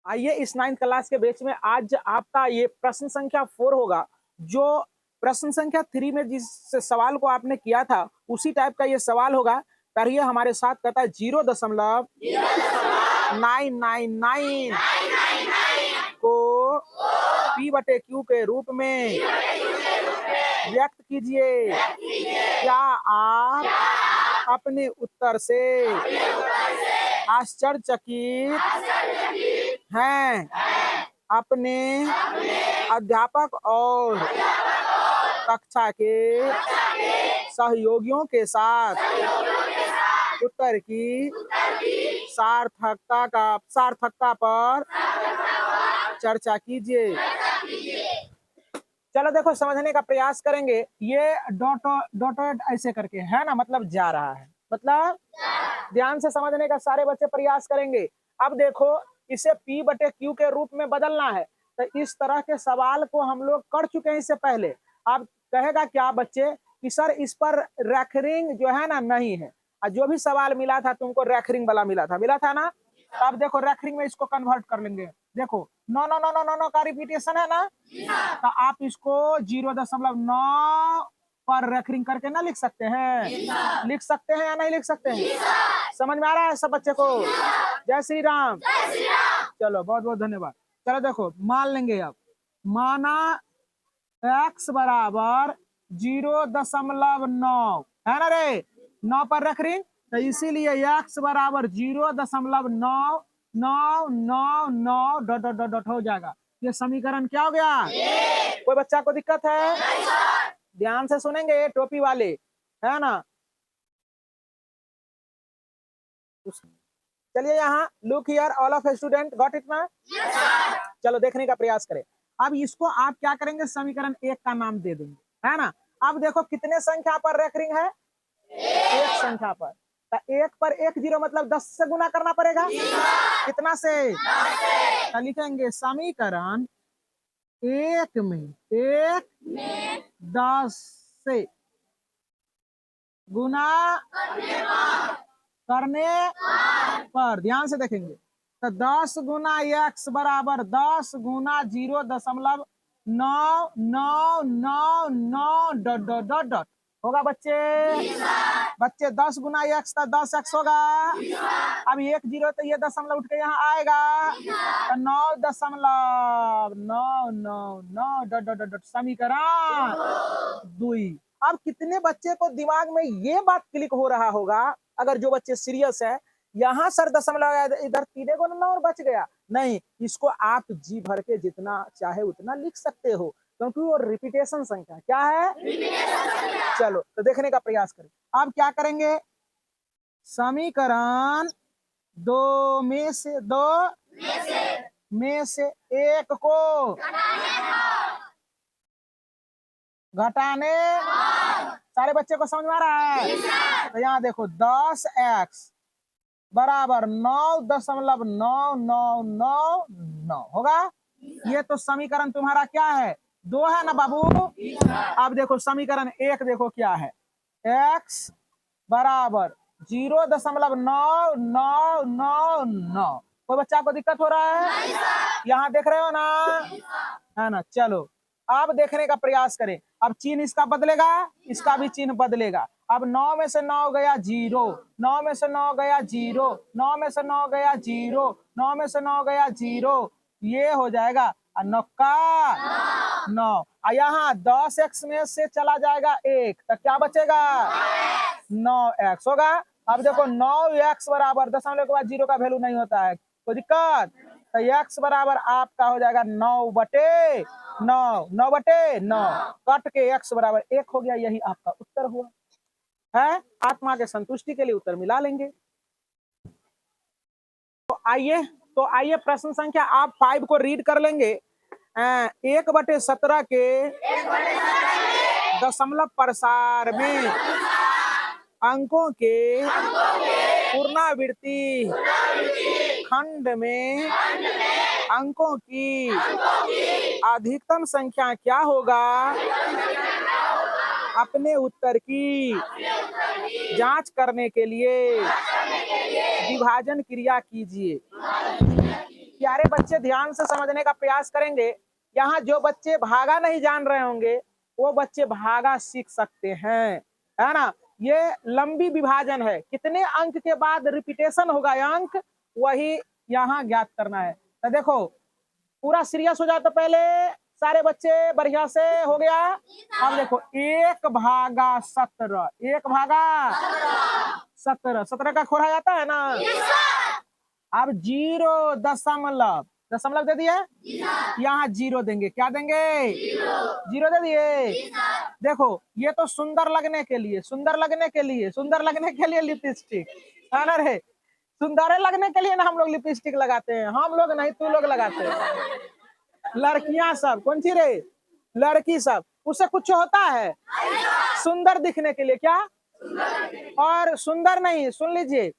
आइए इस 9th class के बैच में आज आपका ये प्रश्न संख्या 4 होगा। जो प्रश्न संख्या 3 में जिस सवाल को आपने किया था उसी टाइप का ये सवाल होगा। पढ़िए हमारे साथ, कहता है 0.999 को P/Q के रूप में व्यक्त कीजिए। क्या आप अपने उत्तर से आश्चर्यचकित हैं? अपने अध्यापक और कक्षा के सहयोगियों के साथ उत्तर की सार्थकता पर चर्चा कीजिए। चलो देखो, समझने का प्रयास करेंगे। ये डॉटेड ऐसे करके है ना, मतलब जा रहा है, मतलब ध्यान से समझने का सारे बच्चे प्रयास करेंगे। अब देखो, इसे P/Q के रूप में बदलना है, तो इस तरह के सवाल को हम लोग कर चुके हैं इससे पहले। अब कहेगा क्या बच्चे कि सर इस पर रेखरिंग जो है ना नहीं है, और जो भी सवाल मिला था तुमको रेखरिंग वाला मिला था ना। अब देखो रेखरिंग में इसको कन्वर्ट कर लेंगे। देखो 9 का रिपीटेशन है ना, तो आप इसको 0.9 पर रेखरिंग करके ना लिख सकते हैं? लिख सकते हैं या नहीं लिख सकते हैं? समझ में आ रहा है सब बच्चे को? जय श्री राम। चलो बहुत बहुत धन्यवाद। चलो देखो, मान लेंगे। अब माना x बराबर 0.9 है ना रे, 9 पर रख रही, तो इसीलिए x बराबर 0.999 डॉट डॉट डॉट डॉट हो जाएगा। ये समीकरण क्या हो गया? कोई बच्चा को दिक्कत है? ध्यान से सुनेंगे टोपी वाले, है ना। चलिए यहाँ look here all of student, got it ना? चलो देखने का प्रयास करें। अब इसको आप क्या करेंगे, समीकरण 1 का नाम दे देंगे, है ना। अब देखो कितने संख्या पर रेखरिंग है? एक संख्या पर। तो 1 पर 1 0 मतलब 10 से गुना करना पड़ेगा। कितना से? तो लिखेंगे समीकरण 1 में 10 से गुना करने पर, ध्यान से देखेंगे, तो 10 गुना x बराबर 10 गुना 0.9999 डॉट डॉट डॉट डॉट होगा बच्चे। बच्चे 10 गुना x तो 10x होगा। अब 1 0 तो ये दशमलव उठ के यहाँ आएगा, तो 9.999 डॉट डॉट डॉट समीकरण 2। अब कितने बच्चे को दिमाग में ये बात क्लिक हो रहा होगा, अगर जो बच्चे सीरियस है, यहाँ सर दशमलव इधर 3 गुना और बच गया नहीं, इसको आप जी भर के जितना चाहे उतना लिख सकते हो, क्योंकि वो रिपीटेशन संख्या क्या है? चलो तो देखने का प्रयास करें। अब क्या करेंगे, समीकरण 2 में से 1 को घटाने, सारे बच्चे को समझ में आ रहा है? तो यहाँ देखो 10x बराबर 9.9999 होगा। ये तो समीकरण तुम्हारा क्या है? 2 है ना बाबू। अब देखो समीकरण 1 देखो क्या है, x बराबर 0.9999। कोई बच्चा को दिक्कत हो रहा है? यहाँ देख रहे हो ना, है ना। चलो अब देखने का प्रयास करें। अब चिन्ह इसका बदलेगा, इसका भी चिन्ह बदलेगा। अब 9 में से 9 गया 0, 9 में से 9 गया 0, 9 में से 9 गया 0, 9 में से 9 गया 0, ये हो जाएगा 9 का 9। यहाँ 10x में से चला जाएगा 1, तो क्या बचेगा? 9x होगा। अब देखो 9x बराबर दशमलव के बाद 0 का वैल्यू नहीं होता है, कोई दिक्कत? तो x बराबर आपका हो जाएगा 9/9 कट के x बराबर 1 हो गया। यही आपका उत्तर हुआ है। आत्मा के संतुष्टि के लिए उत्तर मिला लेंगे। तो आइए प्रश्न संख्या आप 5 को रीड कर लेंगे। 1/17 के दशमलव प्रसार में अंकों के पुनरावृत्ति खंड में अंकों की अधिकतम संख्या क्या होगा? अपने उत्तर की जांच करने के लिए विभाजन क्रिया कीजिए। प्यारे बच्चे ध्यान से समझने का प्रयास करेंगे। यहाँ जो बच्चे भागा नहीं जान रहे होंगे वो बच्चे भागा सीख सकते हैं, है ना। ये लंबी विभाजन है, कितने अंक के बाद रिपीटेशन होगा ये अंक, वही यहाँ ज्ञात करना है। तो देखो पूरा सीरियस हो जाए तो पहले सारे बच्चे बढ़िया से हो गया। अब देखो 1/17, 1/17, 17 का खोरा जाता है ना। अब 0 दशमलव दे दिए, यहाँ 0 देंगे, क्या देंगे, 0 दे दिए। देखो ये तो सुंदर लगने के लिए, सुंदर लगने के लिए, सुंदर लगने के लिए लिपस्टिक, है ना रे, सुंदर लगने के लिए ना हम लोग लिपस्टिक लगाते हैं, हम लोग नहीं तू लोग लगाते हैं। लड़कियां सब, कौन सी रे, लड़की सब, उससे कुछ होता है सुंदर दिखने के लिए, क्या, और सुंदर नहीं, सुन लीजिए,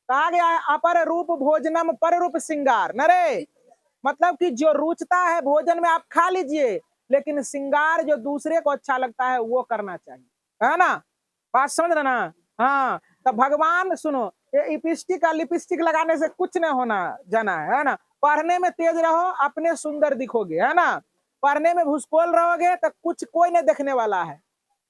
कहा गया है अपर रूप भोजनम पर रूप श्रृंगार, नरे, मतलब कि जो रुचता है भोजन में आप खा लीजिए, लेकिन श्रृंगार जो दूसरे को अच्छा लगता है वो करना चाहिए, है ना, बात समझ रहे ना। हाँ तो भगवान सुनो, ये लिपस्टिक लगाने से कुछ नहीं होना जाना है ना। पढ़ने में तेज रहो, अपने सुंदर दिखोगे, है ना। पढ़ने में भूसकोल रहोगे तो कुछ कोई नहीं देखने वाला है,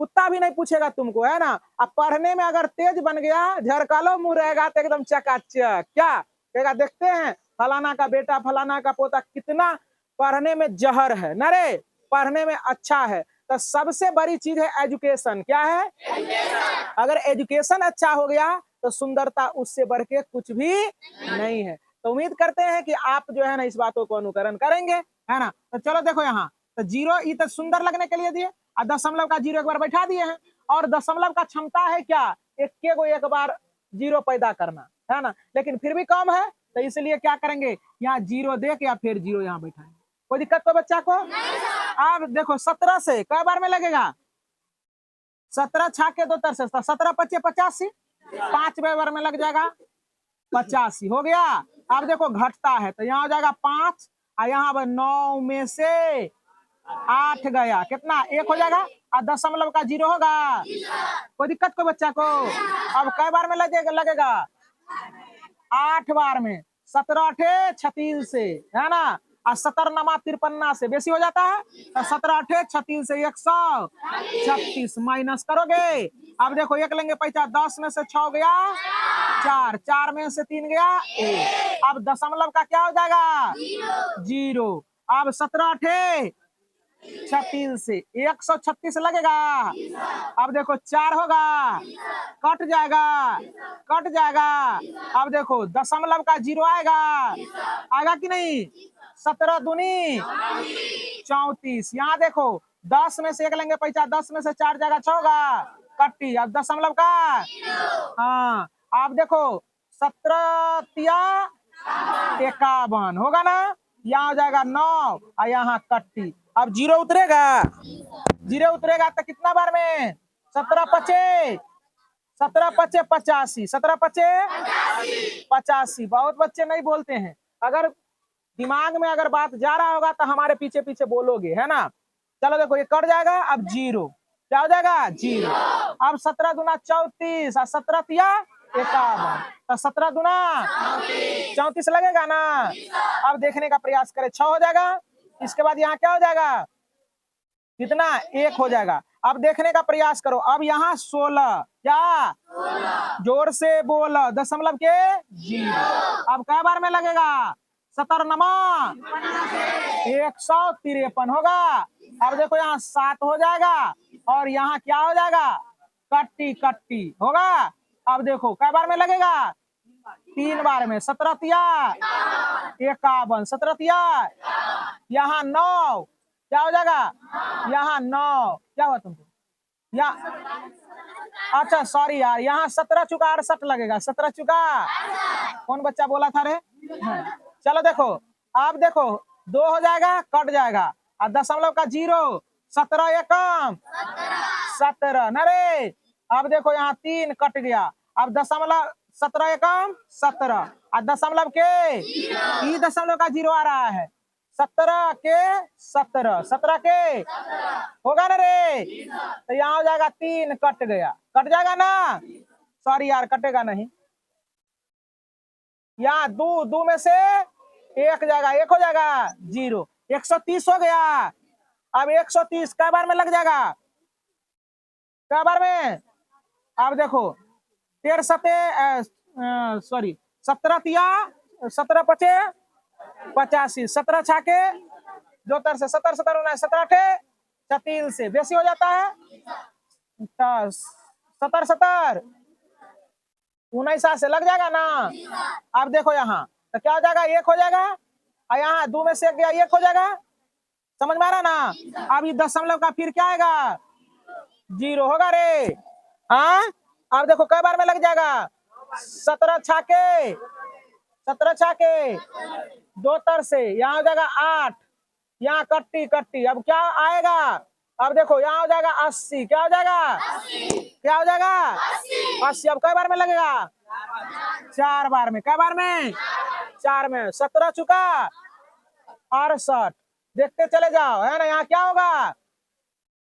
कुत्ता भी नहीं पूछेगा तुमको, है ना। अब पढ़ने में अगर तेज बन गया, झरकालो मुंह रहेगा तो एकदम चकाचक, क्या कहेगा, देखते हैं फलाना का बेटा, फलाना का पोता कितना पढ़ने में जहर है, नरे पढ़ने में अच्छा है। तो सबसे बड़ी चीज है एजुकेशन, क्या है, अगर एजुकेशन अच्छा हो गया तो सुंदरता उससे बढ़ के कुछ भी नहीं है। तो उम्मीद करते हैं कि आप जो है ना इस बातों को अनुकरण करेंगे, है ना। तो चलो देखो यहाँ तो 0 ये तो सुंदर लगने के लिए दिए, और दशमलव का 0 एक बार बैठा दिए हैं, और दशमलव का क्षमता है क्या, एक बार 0 पैदा करना, है ना, लेकिन फिर भी कम है, तो इसलिए क्या करेंगे, यहाँ 0 दे के या फिर 0 यहाँ बैठाएंगे। कोई दिक्कत तो बच्चा को। अब देखो 17 से कई बार में लगेगा, 17 छाक के 2 तर से 17 × 5 = 85, 5 बार में लग जाएगा 85, हो गया। अब देखो घटता है तो यहाँ हो जाएगा 5, और यहाँ 9 में से 8 गया, कितना, 1 हो जाएगा, और दशमलव का 0 होगा। कोई दिक्कत को बच्चा को। अब कई बार में लगेगा 8 बार में, 17 8 36 से, है ना, और 17 नमा 53 से बेसी हो जाता है, तो 17 8 36 से 136 माइनस करोगे। अब देखो 1 लेंगे पैसा, 10 में से 6 गया 4, 4 में से 3 गया 1, अब दशमलव का क्या हो जाएगा 0। अब 17 8 36 से 136 लगेगा। अब देखो 4 होगा, कट जाएगा, कट जाएगा। अब देखो दशमलव का 0 आएगा, आएगा कि नहीं, 17 दूनी 34, यहाँ देखो 10 में से 1 लेंगे पैसा, 10 में से 4 जाएगा 6 होगा, कट्टी। अब दशमलव का, हाँ अब देखो 17 तिया 51 होगा ना, यहाँ हो जाएगा 9, और यहाँ कट्टी। अब 0 उतरेगा, 0 उतरेगा तो कितना बार में, 17 × 5 = 85, 17 × 5 = 85। बहुत बच्चे नहीं बोलते हैं, अगर दिमाग में अगर बात जा रहा होगा तो हमारे पीछे पीछे बोलोगे, है ना। चलो देखो ये कट जाएगा, अब 0 क्या हो जाएगा 0। अब 17 दूना 34, और 17 तिया 51, तो 17 दूना 34 लगेगा ना। अब देखने का प्रयास करें, 6 हो जाएगा, इसके बाद यहाँ क्या हो जाएगा, कितना, 1 हो जाएगा। अब देखने का प्रयास करो, अब यहाँ 16, क्या, जोर से बोलो, दशमलव के 0। अब कै बार में लगेगा, 17 नमा 153 होगा। अब देखो यहाँ 7 हो जाएगा, और यहाँ क्या हो जाएगा, कट्टी कट्टी होगा। अब देखो कै बार में लगेगा, 3 बार में, 17 तिया 51, 17 तिया, यहाँ 9, क्या हो जाएगा, यहाँ 9, क्या हुआ तुमको, या अच्छा सॉरी यार, यहाँ 17 चुका 68 लगेगा, 17 चुका, कौन बच्चा बोला था रे। चलो देखो, अब देखो 2 हो जाएगा, कट जाएगा, और दशमलव का 0, 17 एकम 17, नरे। अब देखो यहाँ 3 कट गया, अब दशमलव 17 एकम 17, और दशमलव के ई दशमलव का 0 आ रहा है, 17 के 17, 17 के होगा ना रे, तो यहाँ हो जाएगा 3, कट गया, कट जाएगा ना, सॉरी यार कटेगा नहीं, यहाँ 2 में से एक जाएगा, एक हो जाएगा 0, 130 हो गया। अब 130 कै बार में लग जाएगा, कै बार में? अब देखो 13 सते सॉरी 17 तिया 17 पचे 85, 17 छाके 2 से 17 17 होना है, 17 अठे 36 से बेसी हो जाता है 70 70 19 से लग जाएगा ना। अब देखो यहाँ तो क्या हो जाएगा, एक हो जाएगा और यहाँ 2 में से एक गया, एक हो जाएगा। समझ में आ रहा ना। अब ये दशमलव का फिर क्या आएगा, 0 होगा रे। हाँ अब देखो कई बार में लग जाएगा, 17 छाके 17 छाके 2 तर से यहाँ हो जाएगा 8, यहाँ कट्टी कट्टी। अब क्या आएगा, अब देखो यहाँ हो जाएगा 80, क्या हो जाएगा 80, क्या हो जाएगा 80। अब कई बार में लगेगा, 4 बार में। कई बार में, 4 में। 17 चुका 68, देखते चले जाओ है ना। यहाँ क्या होगा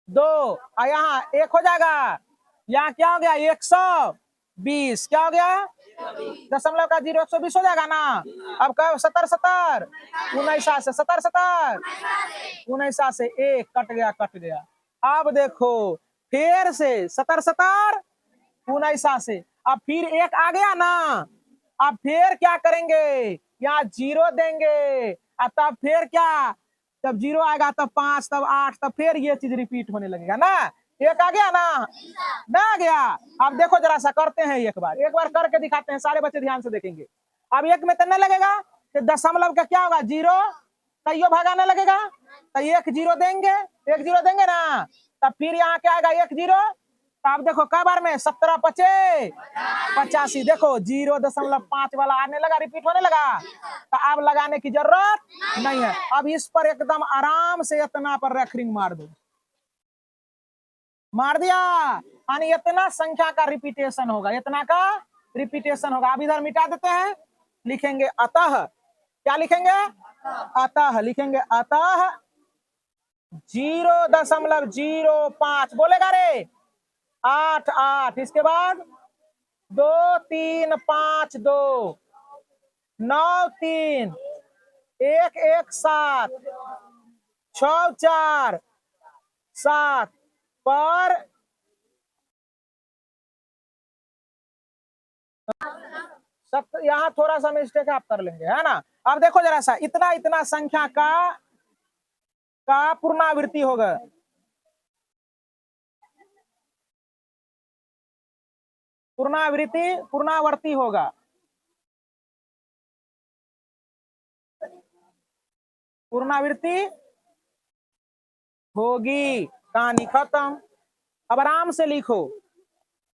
2 और यहाँ 1 हो जाएगा, यहाँ क्या हो गया 120, क्या हो गया दशमलव का 0 120 हो जाएगा ना। अब कब 70 70 19 से 70 70 19 से 1 कट गया कट गया। अब देखो फिर से 70 70 19 से, अब फिर 1 आ गया ना। अब फिर क्या करेंगे, यहाँ 0 देंगे और तब फिर क्या, जब 0 आएगा तब 5 तब 8 तब फिर ये चीज रिपीट होने लगेगा ना। 1 आ गया ना आ गया। अब देखो जरा सा करते हैं, एक बार करके दिखाते हैं, सारे बच्चे ध्यान से देखेंगे। अब 1 में तो नहीं लगेगा, तो दशमलव का क्या होगा 0, तैयो भगाने लगेगा तो 1 0 देंगे, 1 0 देंगे ना। तब फिर यहाँ क्या आएगा 1 0। अब देखो कै बार में 17 पचे 85, देखो 0.5 वाला आने लगा, रिपीट होने लगा। तो अब लगाने की जरूरत नहीं है। अब इस पर एकदम आराम से इतना पर रेखरिंग मार दो, मार दिया, यानी इतना संख्या का रिपीटेशन होगा, इतना का रिपीटेशन होगा। अब इधर मिटा देते हैं, लिखेंगे अतः, क्या लिखेंगे अतः, लिखेंगे अतः 0.05 बोलेगा रे 8 8, इसके बाद 2 3 5 2 9 3 1 1 7 6 4 7 पर यहाँ थोड़ा सा मिस्टेक आप कर लेंगे है ना। अब देखो जरा सा, इतना इतना संख्या का पुनरावृत्ति होगा, पुनरावर्ती होगा। पुनरावृत्ति होगी, कहानी खत्म। अब आराम से लिखो,